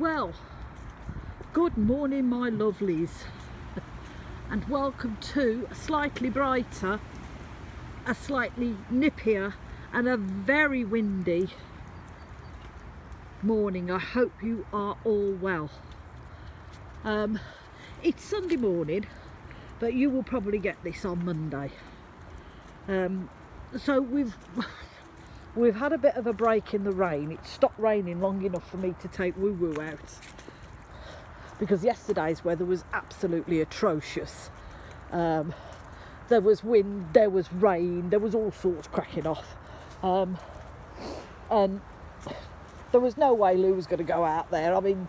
Well, good morning my lovelies, and welcome to a slightly brighter, a slightly nippier and a very windy morning. I hope you are all well. It's Sunday morning, but you will probably get this on Monday. So we've had a bit of a break in the rain. It stopped raining long enough for me to take woo woo out, because yesterday's weather was absolutely atrocious. There was wind, there was rain, there was all sorts cracking off, and there was no way Lou was going to go out there. I mean,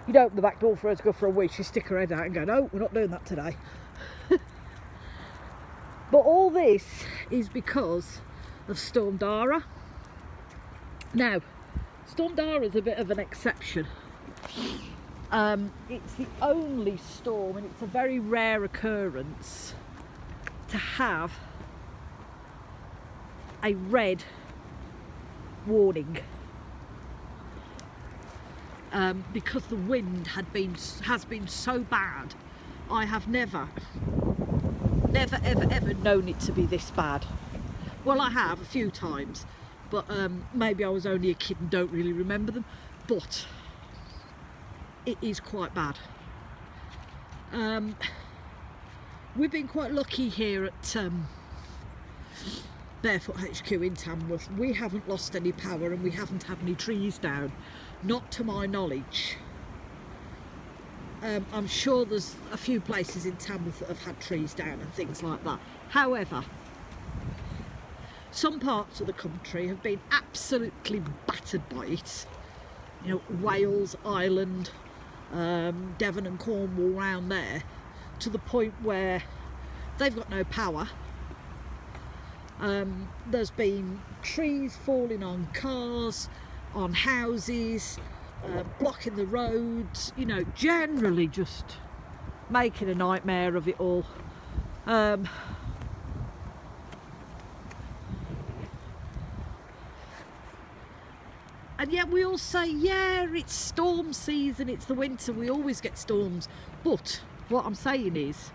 you'd open the back door for her to go for a wee, she'd stick her head out and go, no, we're not doing that today. But all this is because of Storm Darrah. Now, Storm Darrah is a bit of an exception. It's the only storm, and it's a very rare occurrence to have a red warning, because the wind has been so bad. I have never ever known it to be this bad. Well, I have a few times, but maybe I was only a kid and don't really remember them, but it is quite bad. We've been quite lucky here at Barefoot HQ in Tamworth. We haven't lost any power and we haven't had any trees down, not to my knowledge. I'm sure there's a few places in Tamworth that have had trees down and things like that. However, some parts of the country have been absolutely battered by it. You know, Wales, Ireland, Devon and Cornwall round there, to the point where they've got no power. There's been trees falling on cars, on houses, blocking the roads, you know, generally just making a nightmare of it all. And yet we all say, yeah, it's storm season, it's the winter, we always get storms. But what I'm saying is,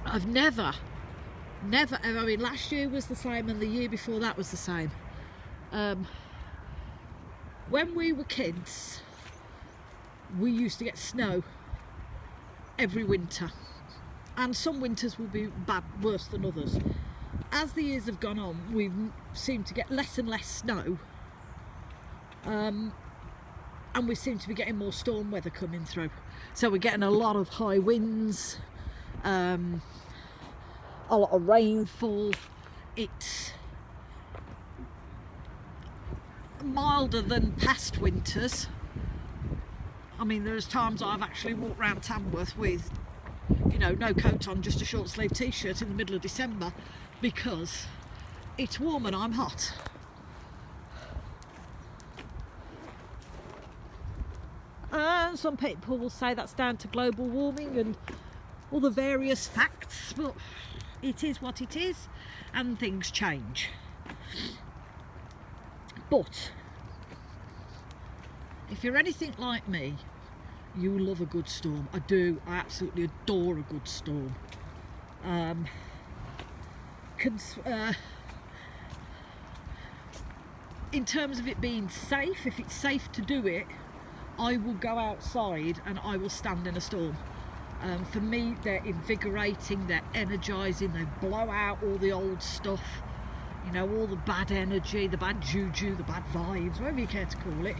I've never ever, I mean, last year was the same and the year before that was the same. When we were kids, we used to get snow every winter, and some winters will be worse than others. As the years have gone on, we seem to get less and less snow, and we seem to be getting more storm weather coming through. So we're getting a lot of high winds, a lot of rainfall. It's milder than past winters. I mean, there's times I've actually walked around Tamworth with, you know, no coat on, just a short sleeve t-shirt in the middle of December, because it's warm and I'm hot. Some people will say that's down to global warming and all the various facts, but it is what it is, and things change. But if you're anything like me, you love a good storm. I do. I absolutely adore a good storm. In terms of it being safe, if it's safe to do it, I will go outside and I will stand in a storm. For me, they're invigorating, they're energising, they blow out all the old stuff, you know, all the bad energy, the bad juju, the bad vibes, whatever you care to call it.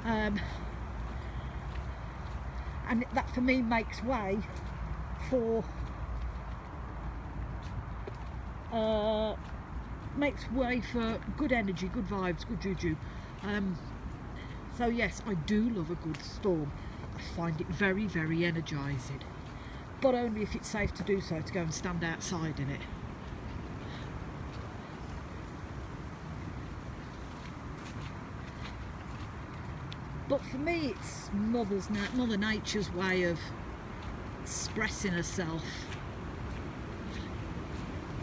And that for me makes way for good energy, good vibes, good juju. So yes, I do love a good storm. I find it very, very energising, but only if it's safe to do so, to go and stand outside in it. But for me, it's Mother Nature's way of expressing herself,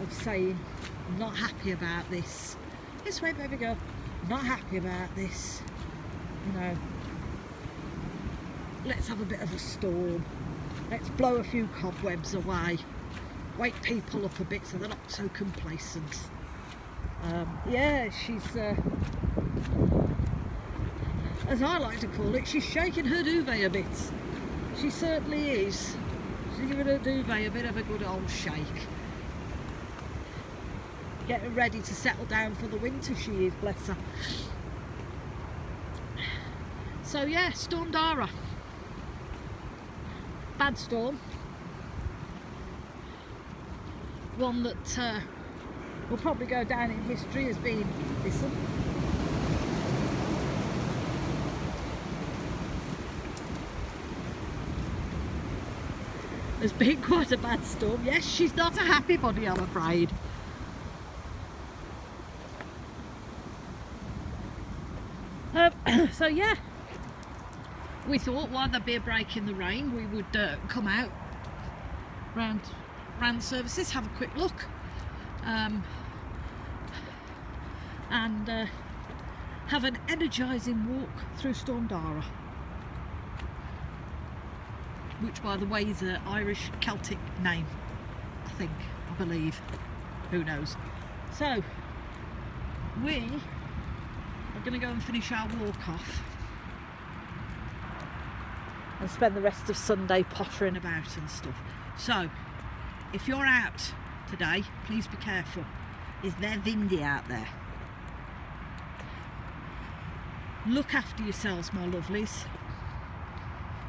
of saying, I'm not happy about this. This way, baby girl. I'm not happy about this. you know, let's have a bit of a storm. Let's blow a few cobwebs away. Wake people up a bit so they're not so complacent. Yeah, she's, as I like to call it, she's shaking her duvet a bit. She certainly is. She's giving her duvet a bit of a good old shake. Getting ready to settle down for the winter, she is, bless her. So yeah, Storm Darrah. Bad storm. One that will probably go down in history as being, listen, has been quite a bad storm. Yes, she's not a happy body, I'm afraid. So yeah, we thought while there'd be a break in the rain, we would come out round services, have a quick look, and have an energising walk through Storm Darrah, which by the way is an Irish Celtic name, I believe, who knows. So we are going to go and finish our walk off and spend the rest of Sunday pottering about and stuff. So if you're out today, please be careful. It's very windy out there. Look after yourselves, my lovelies.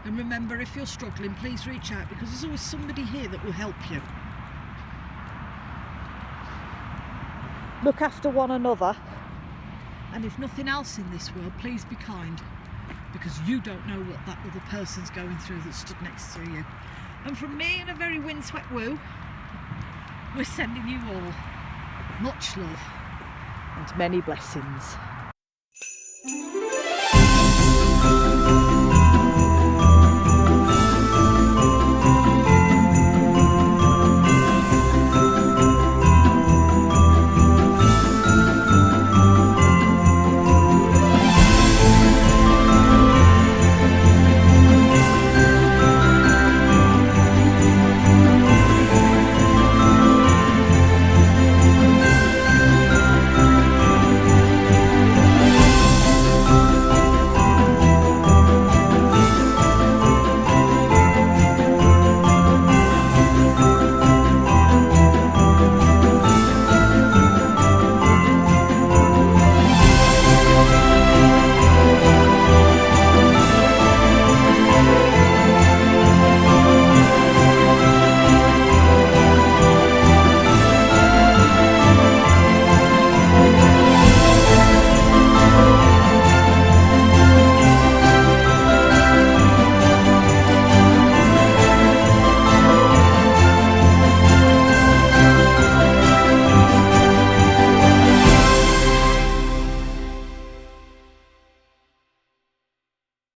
And remember, if you're struggling, please reach out, because there's always somebody here that will help you. Look after one another. And if nothing else in this world, please be kind, because you don't know what that other person's going through that stood next to you. And from me and a very windswept woo, we're sending you all much love and many blessings.